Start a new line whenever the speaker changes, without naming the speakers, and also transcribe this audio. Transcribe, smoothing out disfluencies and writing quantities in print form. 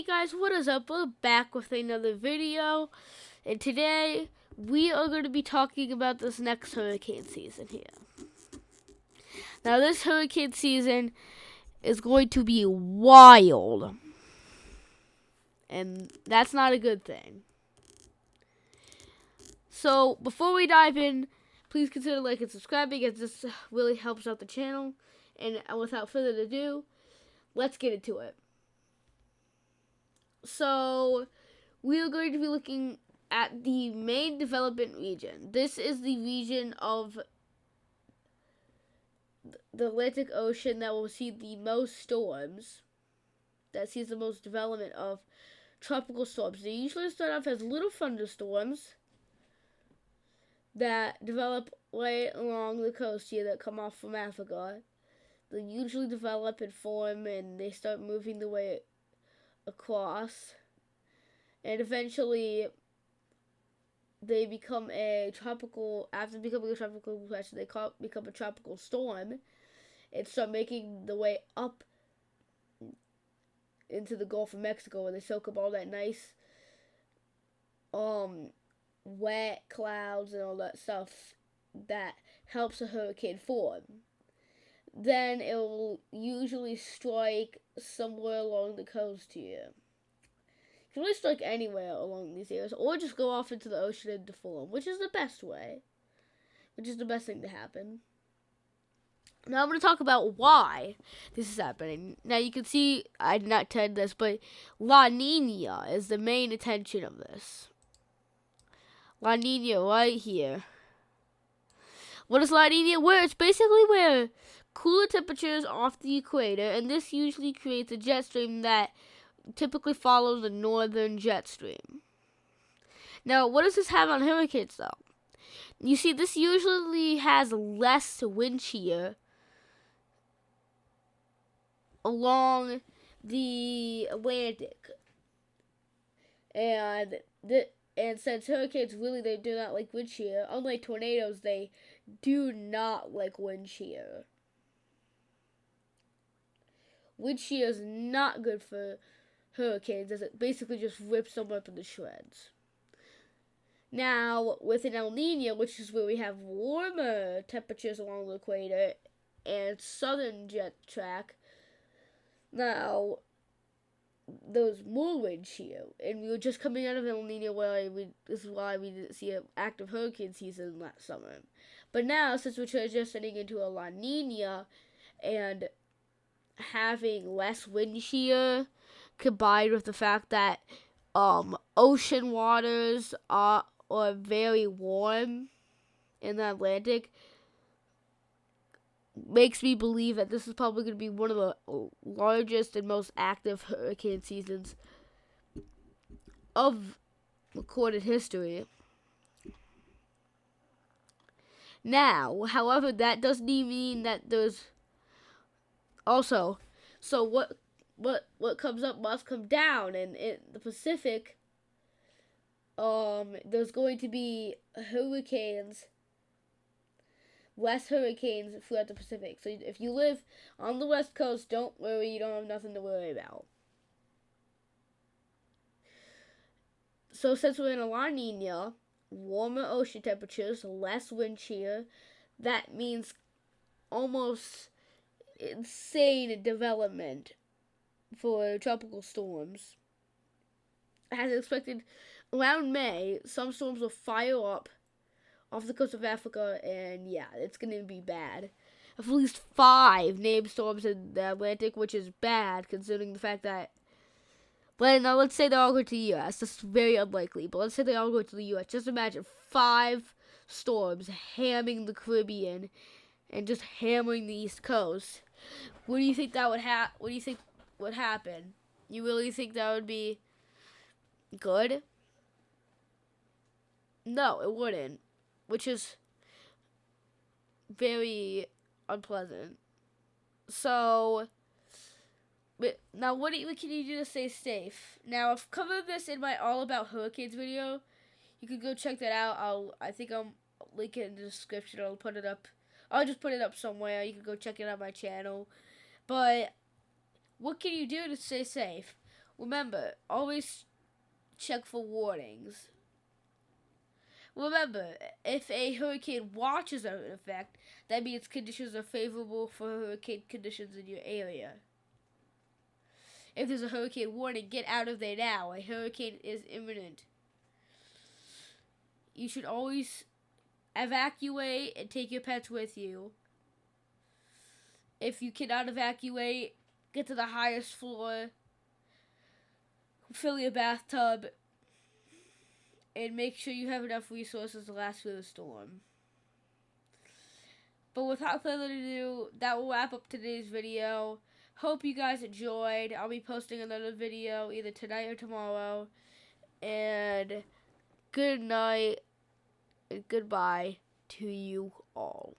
Hey guys, what is up? We're back with another video, and today we are going to be talking about this next hurricane season here. Now this hurricane season is going to be wild, and that's not a good thing. So before we dive in, please consider liking and subscribing, as this really helps out the channel. And without further ado, let's get into it. So we are going to be looking at the main development region. This is the region of the Atlantic Ocean that will see the most storms, that sees the most development of tropical storms. They usually start off as little thunderstorms that develop right along the coast here that come off from Africa. They usually develop and form, and they start moving their way across. And eventually, they become a tropical, after becoming a tropical depression, they become a tropical storm and start making the way up into the Gulf of Mexico, where they soak up all that nice, wet clouds and all that stuff that helps a hurricane form. Then it will usually strike somewhere along the coast here. It can really strike anywhere along these areas, or just go off into the ocean and deform, which is the best way, which is the best thing to happen. Now I'm going to talk about why this is happening. Now you can see, I did not intend this, but La Nina is the main attention of this. La Nina right here. What is La Nina? Where it's basically where cooler temperatures off the equator, and this usually creates a jet stream that typically follows the northern jet stream. Now, what does this have on hurricanes, though? You see, this usually has less wind shear along the Atlantic, and since hurricanes really, they do not like wind shear, unlike tornadoes, they do not like wind shear. Wind shear is not good for hurricanes, as it basically just rips them up into shreds. Now, with an El Nino, which is where we have warmer temperatures along the equator and southern jet track, now there's more wind shear, and we were just coming out of El Nino, this is why we didn't see an active hurricane season last summer. But now, since we're transitioning into a La Nina and having less wind shear, combined with the fact that ocean waters are very warm in the Atlantic, makes me believe that this is probably going to be one of the largest and most active hurricane seasons of recorded history. Now, however, that doesn't even mean that there's also, so what comes up must come down, and in the Pacific, there's going to be less hurricanes throughout the Pacific. So if you live on the West Coast, don't worry, you don't have nothing to worry about. So since we're in a La Nina, warmer ocean temperatures, less wind shear, that means almost insane development for tropical storms. As expected, around May, some storms will fire up off the coast of Africa, and yeah, it's going to be bad. At least 5 named storms in the Atlantic, which is bad considering the fact that, well, now let's say they all go to the U.S. That's very unlikely, but let's say they all go to the U.S. Just imagine 5 storms hammering the Caribbean and just hammering the East Coast. What do you think that what do you think would happen? You really think that would be good? No, it wouldn't, which is very unpleasant. So, now what can you do to stay safe? Now, I've covered this in my All About Hurricanes video. You can go check that out. I think I'll link it in the description. I'll put it up. I'll just put it up somewhere. You can go check it out on my channel. But what can you do to stay safe? Remember, always check for warnings. Remember, if a hurricane watches are in effect, that means conditions are favorable for hurricane conditions in your area. If there's a hurricane warning, get out of there now. A hurricane is imminent. You should always evacuate and take your pets with you. If you cannot evacuate, get to the highest floor, fill your bathtub, and make sure you have enough resources to last through the storm. But without further ado, that will wrap up today's video. Hope you guys enjoyed. I'll be posting another video either tonight or tomorrow. And good night and goodbye to you all.